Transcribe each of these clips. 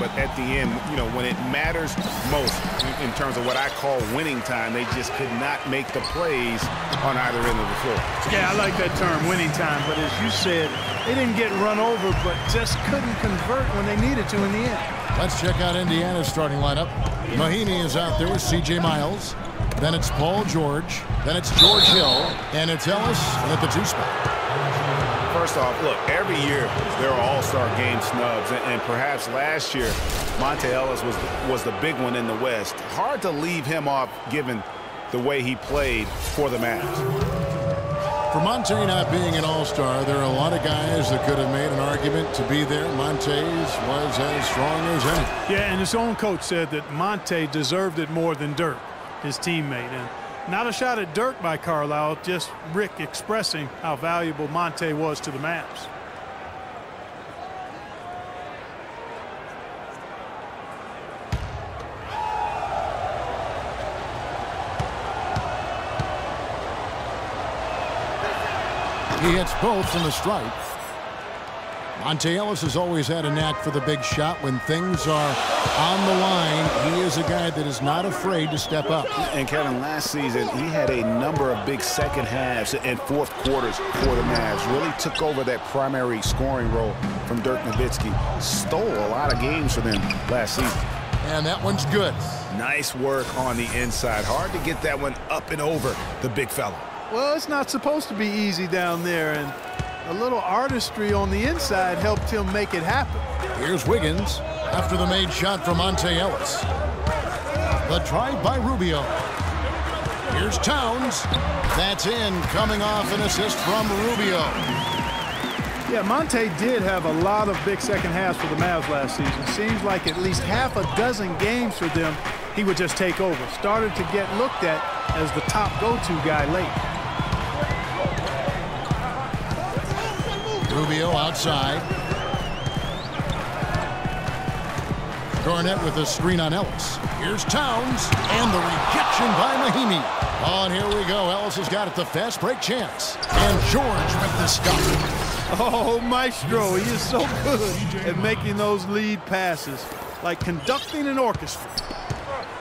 but at the end, you know, when it matters most in terms of what I call winning time, they just could not make the plays on either end of the floor. Yeah, I like that term, winning time. But as you said, they didn't get run over, but just couldn't convert when they needed to in the end. Let's check out Indiana's starting lineup. Mahinmi is out there with C.J. Miles. Then it's Paul George. Then it's George Hill. And it's Ellis at the 2 spot. First off, look, every year there are all-star game snubs, and perhaps last year Monte Ellis was the big one in the West. Hard to leave him off given the way he played for the Mavs. For Monte not being an all-star, there are a lot of guys that could have made an argument to be there. Monte's was as strong as any. Yeah, and his own coach said that Monte deserved it more than Dirk, his teammate. And not a shot at Dirk by Carlisle, just Rick expressing how valuable Monte was to the Mavs. He hits both from the stripe. Monte Ellis has always had a knack for the big shot. When things are on the line, he is a guy that is not afraid to step up. And Kevin, last season, he had a number of big second halves and fourth quarters for the Mavs. Really took over that primary scoring role from Dirk Nowitzki. Stole a lot of games for them last season. And that one's good. Nice work on the inside. Hard to get that one up and over the big fella. Well, it's not supposed to be easy down there, and a little artistry on the inside helped him make it happen. Here's Wiggins after the made shot from Monte Ellis. The drive by Rubio. Here's Towns. That's in, coming off an assist from Rubio. Yeah, Monte did have a lot of big second halves for the Mavs last season. Seems like at least half a dozen games for them, he would just take over. Started to get looked at as the top go-to guy late. Rubio outside. Garnett with a screen on Ellis. Here's Towns, and the rejection by Mahinmi. Oh, and here we go. Ellis has got it, the fast break chance. And George with the stop. Oh, Maestro, he is so good at making those lead passes, like conducting an orchestra.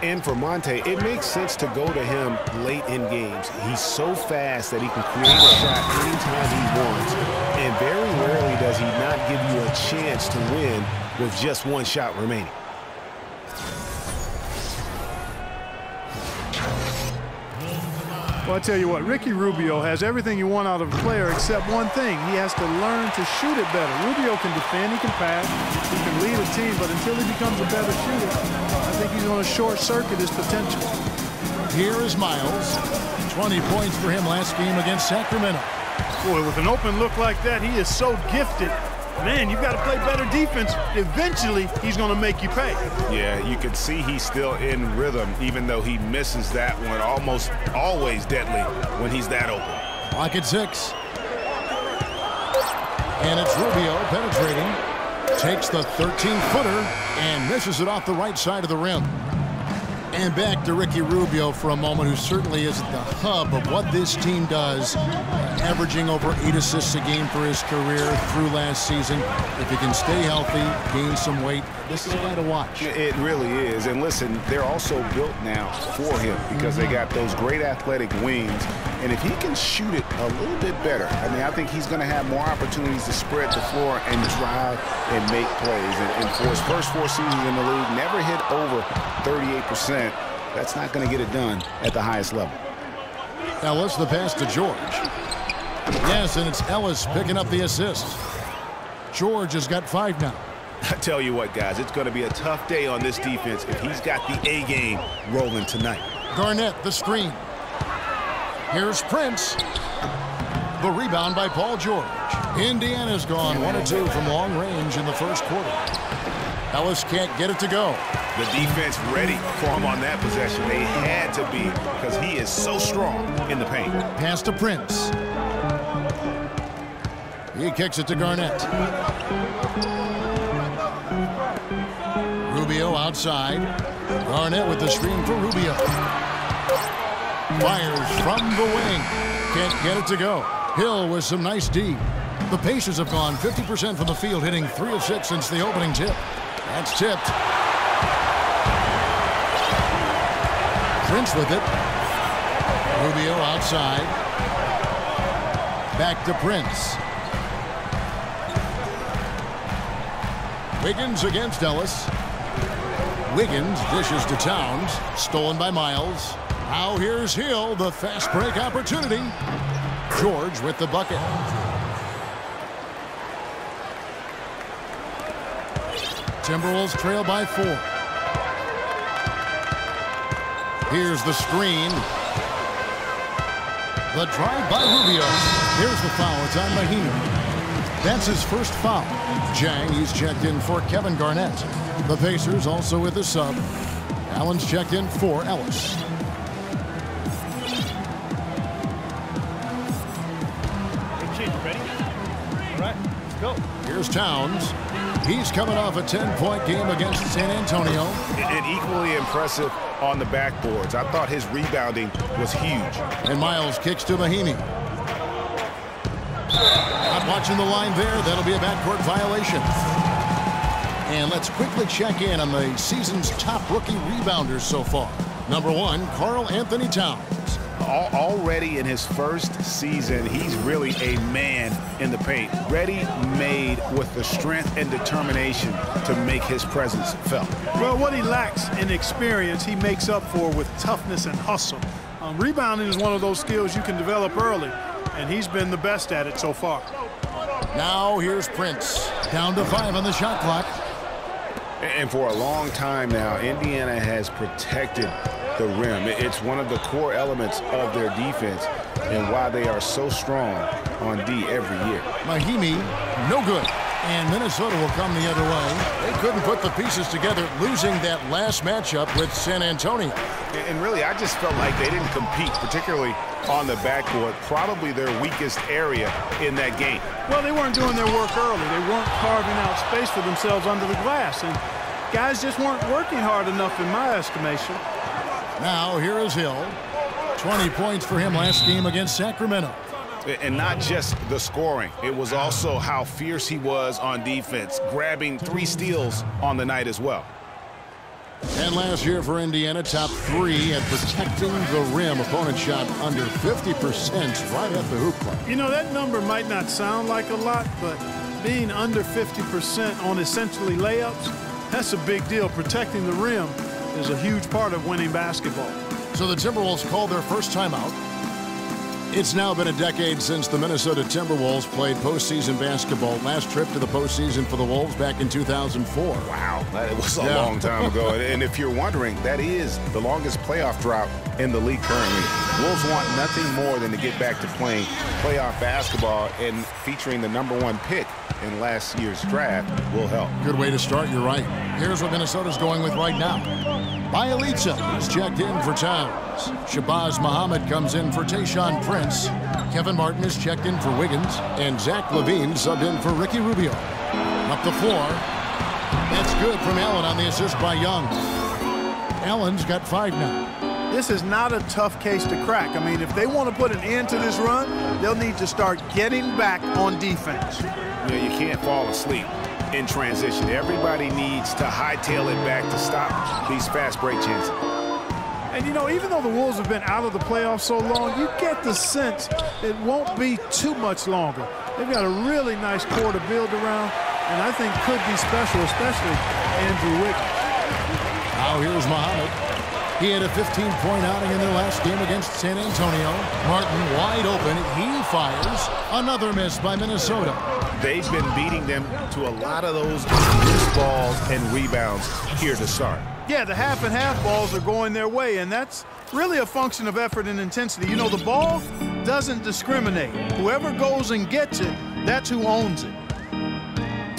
And for Monte, it makes sense to go to him late in games. He's so fast that he can create a shot anytime he wants. And very rarely does he not give you a chance to win with just one shot remaining. Well, I tell you what, Ricky Rubio has everything you want out of a player except one thing. He has to learn to shoot it better. Rubio can defend, he can pass, he can lead a team, but until he becomes a better shooter, I think he's going to short-circuit his potential. Here is Miles. 20 points for him last game against Sacramento. Boy, with an open look like that, he is so gifted. Man, you've got to play better defense. Eventually, he's going to make you pay. Yeah, you can see he's still in rhythm, even though he misses that one. Almost always deadly when he's that open. Clock at 6. And it's Rubio penetrating. Takes the 13-footer and misses it off the right side of the rim. And back to Ricky Rubio for a moment, who certainly is at the hub of what this team does, averaging over 8 assists a game for his career through last season. If he can stay healthy, gain some weight, this is a guy to watch. It really is. And listen, they're also built now for him because they got those great athletic wings. And if he can shoot it a little bit better, I mean, I think he's going to have more opportunities to spread the floor and drive and make plays. And for his first 4 seasons in the league, never hit over 38%. That's not going to get it done at the highest level. Ellis, the pass to George. Yes, and it's Ellis picking up the assist. George has got 5 now. I tell you what, guys, it's going to be a tough day on this defense if he's got the A game rolling tonight. Garnett, the screen. Here's Prince. The rebound by Paul George. Indiana's gone 1 of 2 from long range in the first quarter. Ellis can't get it to go. The defense ready for him on that possession. They had to be because he is so strong in the paint. Pass to Prince. He kicks it to Garnett. Rubio outside. Garnett with the screen for Rubio. Fires from the wing. Can't get it to go. Hill with some nice D. The Pacers have gone 50% from the field, hitting 3 of 6 since the opening tip. That's tipped. Prince with it. Rubio outside. Back to Prince. Wiggins against Ellis. Wiggins dishes to Towns. Stolen by Miles. Now here's Hill, the fast break opportunity. George with the bucket. Timberwolves trail by 4. Here's the screen. The drive by Rubio. Here's the foul. It's on Mahinmi. That's his first foul. Jang, he's checked in for Kevin Garnett. The Pacers also with a sub. Allen's checked in for Ellis. Ready? All right, let's go. Here's Towns. He's coming off a 10-point game against San Antonio. And equally impressive on the backboards. I thought his rebounding was huge. And Miles kicks to Mahinmi. Not watching the line there. That'll be a backcourt violation. And let's quickly check in on the season's top rookie rebounders so far. Number 1, Karl Anthony Towns. Already in his first season, he's really a man in the paint. Ready-made with the strength and determination to make his presence felt. Well, what he lacks in experience, he makes up for with toughness and hustle. Rebounding is one of those skills you can develop early, and he's been the best at it so far. Now here's Prince. Down to 5 on the shot clock. And for a long time now, Indiana has protected the rim. It's one of the core elements of their defense and why they are so strong on D every year. Mahinmi, no good. And Minnesota will come the other way. They couldn't put the pieces together, losing that last matchup with San Antonio. And really, I just felt like they didn't compete, particularly on the backcourt, probably their weakest area in that game. Well, they weren't doing their work early. They weren't carving out space for themselves under the glass. And guys just weren't working hard enough in my estimation. Now here is Hill. 20 points for him last game against Sacramento. And not just the scoring. It was also how fierce he was on defense, grabbing 3 steals on the night as well. And last year for Indiana, top 3 at protecting the rim. Opponent shot under 50% right at the hoop clock. You know, that number might not sound like a lot, but being under 50% on essentially layups, that's a big deal. Protecting the rim is a huge part of winning basketball. So the Timberwolves called their first timeout. It's now been a decade since the Minnesota Timberwolves played postseason basketball. Last trip to the postseason for the Wolves back in 2004. Wow, that was a long time ago. And if you're wondering, that is the longest playoff drought in the league currently. Wolves want nothing more than to get back to playing playoff basketball, and featuring the #1 pick in last year's draft will help. Good way to start, you're right. Here's what Minnesota's going with right now. Bielitsa is checked in for Towns. Shabazz Muhammad comes in for Tayshaun Prince. Kevin Martin is checked in for Wiggins. And Zach LaVine subbed in for Ricky Rubio. Up the floor. That's good from Allen on the assist by Young. Allen's got 5 now. This is not a tough case to crack. I mean, if they want to put an end to this run, they'll need to start getting back on defense. Yeah, you can't fall asleep in transition. Everybody needs to hightail it back to stop these fast break chances. And, you know, even though the Wolves have been out of the playoffs so long, you get the sense it won't be too much longer. They've got a really nice core to build around, and I think could be special, especially Andrew Wiggins. Now here's Muhammad. He had a 15-point outing in their last game against San Antonio. Martin wide open. He fires. Another miss by Minnesota. They've been beating them to a lot of those loose balls and rebounds here to start. Yeah, the half and half balls are going their way, and that's really a function of effort and intensity. You know, the ball doesn't discriminate. Whoever goes and gets it, that's who owns it.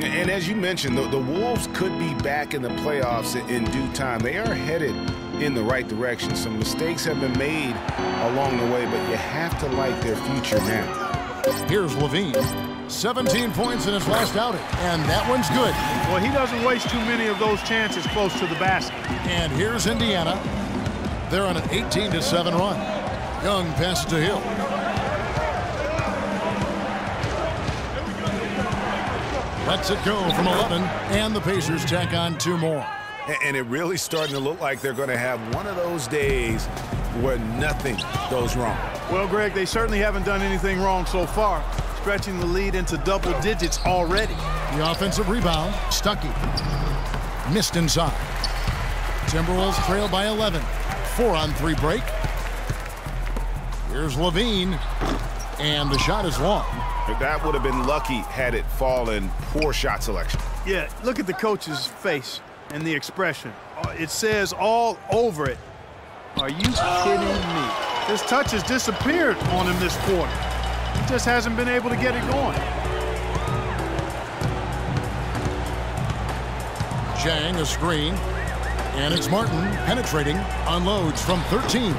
And as you mentioned, the Wolves could be back in the playoffs in due time. They are headed in the right direction. Some mistakes have been made along the way, but you have to like their future now. Here's LaVine. 17 points in his last outing, and that one's good. Well, he doesn't waste too many of those chances close to the basket. And here's Indiana. They're on an 18-7 run. Young passes to Hill. Lets it go from 11, and the Pacers tack on 2 more. And it really starting to look like they're going to have one of those days where nothing goes wrong. Well, Greg, they certainly haven't done anything wrong so far, stretching the lead into double digits already. The offensive rebound, Stuckey. Missed inside. Timberwolves trail by 11. 4-on-3 break. Here's Levine, and the shot is long. That would have been lucky had it fallen. Poor shot selection. Yeah, look at the coach's face and the expression. It says all over it. Are you kidding me? His touch has disappeared on him this quarter. He just hasn't been able to get it going. Jang, a screen. And it's Martin penetrating, unloads from 13.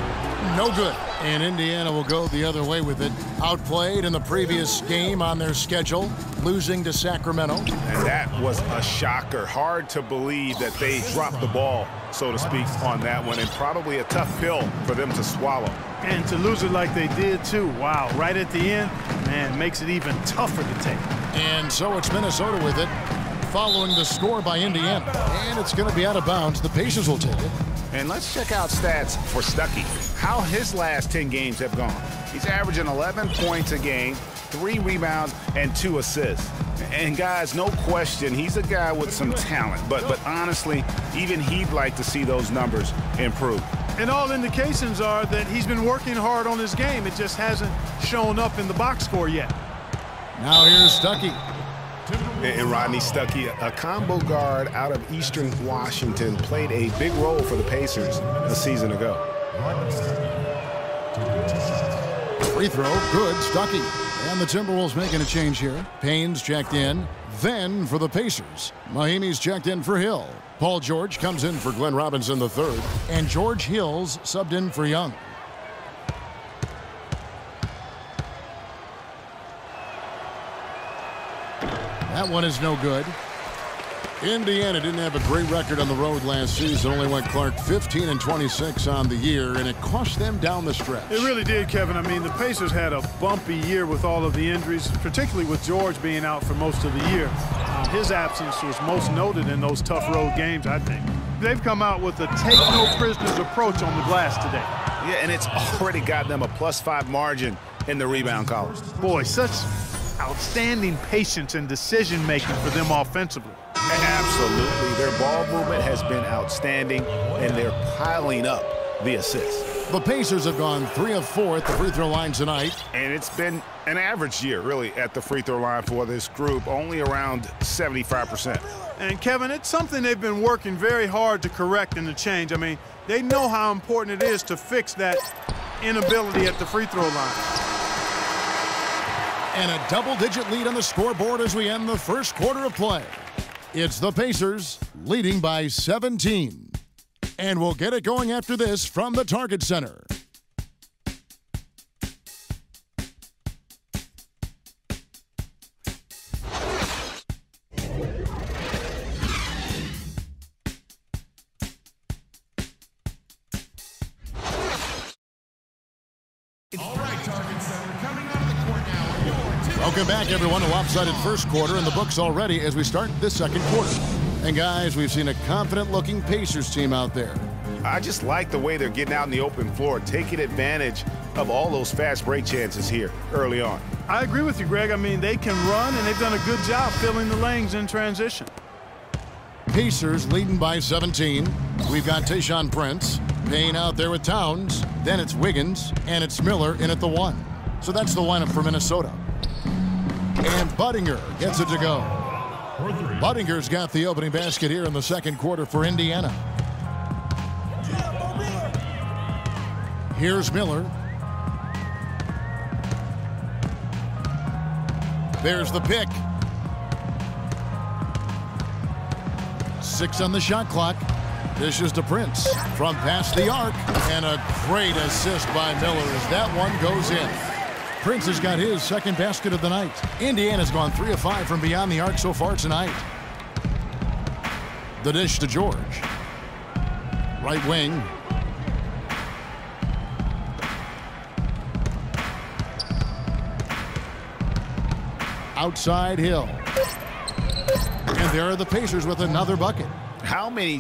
No good. And Indiana will go the other way with it. Outplayed in the previous game on their schedule, losing to Sacramento. And that was a shocker. Hard to believe that they dropped the ball, so to speak, on that one. And probably a tough pill for them to swallow. And to lose it like they did, too. Wow, right at the end, man, makes it even tougher to take. And so it's Minnesota with it, following the score by Indiana. And it's going to be out of bounds. The Pacers will take it. And let's check out stats for Stuckey. How his last 10 games have gone. He's averaging 11 points a game, 3 rebounds, and 2 assists. And guys, no question, he's a guy with some talent. But honestly, even he'd like to see those numbers improve. And all indications are that he's been working hard on his game. It just hasn't shown up in the box score yet. Now here's Stuckey. And Rodney Stuckey, a combo guard out of Eastern Washington, played a big role for the Pacers a season ago. Free throw, good, Stuckey. And the Timberwolves making a change here. Payne's checked in. Then for the Pacers, Mahimi's checked in for Hill. Paul George comes in for Glenn Robinson III. And George Hill's subbed in for Young. That one is no good. Indiana didn't have a great record on the road last season. Only went Clark 15-26 on the year, and it cost them down the stretch. It really did, Kevin. I mean, the Pacers had a bumpy year with all of the injuries, particularly with George being out for most of the year. His absence was most noted in those tough road games, I think. They've come out with a take-no-prisoners approach on the glass today. Yeah, and it's already got them a +5 margin in the rebound column. Boy, such outstanding patience and decision-making for them offensively. Absolutely. Their ball movement has been outstanding, and they're piling up the assists. The Pacers have gone 3 of 4 at the free throw line tonight. And it's been an average year, really, at the free throw line for this group, only around 75%. And, Kevin, it's something they've been working very hard to correct and to change. I mean, they know how important it is to fix that inability at the free throw line. And a double-digit lead on the scoreboard as we end the first quarter of play. It's the Pacers leading by 17. And we'll get it going after this from the Target Center. Welcome back, everyone, to lopsided first quarter in the books already as we start this second quarter. And, guys, we've seen a confident-looking Pacers team out there. I just like the way they're getting out in the open floor, taking advantage of all those fast break chances here early on. I agree with you, Greg. I mean, they can run, and they've done a good job filling the lanes in transition. Pacers leading by 17. We've got Tayshaun Prince. Payne out there with Towns. Then it's Wiggins, and it's Miller in at the 1. So that's the lineup for Minnesota. And Budinger gets it to go. Buddinger's got the opening basket here in the second quarter for Indiana. Here's Miller. There's the pick. 6 on the shot clock. Dishes to Prince from past the arc. And a great assist by Miller as that one goes in. Prince has got his second basket of the night. Indiana's gone 3 of 5 from beyond the arc so far tonight. The dish to George. Right wing. Outside Hill. And there are the Pacers with another bucket. How many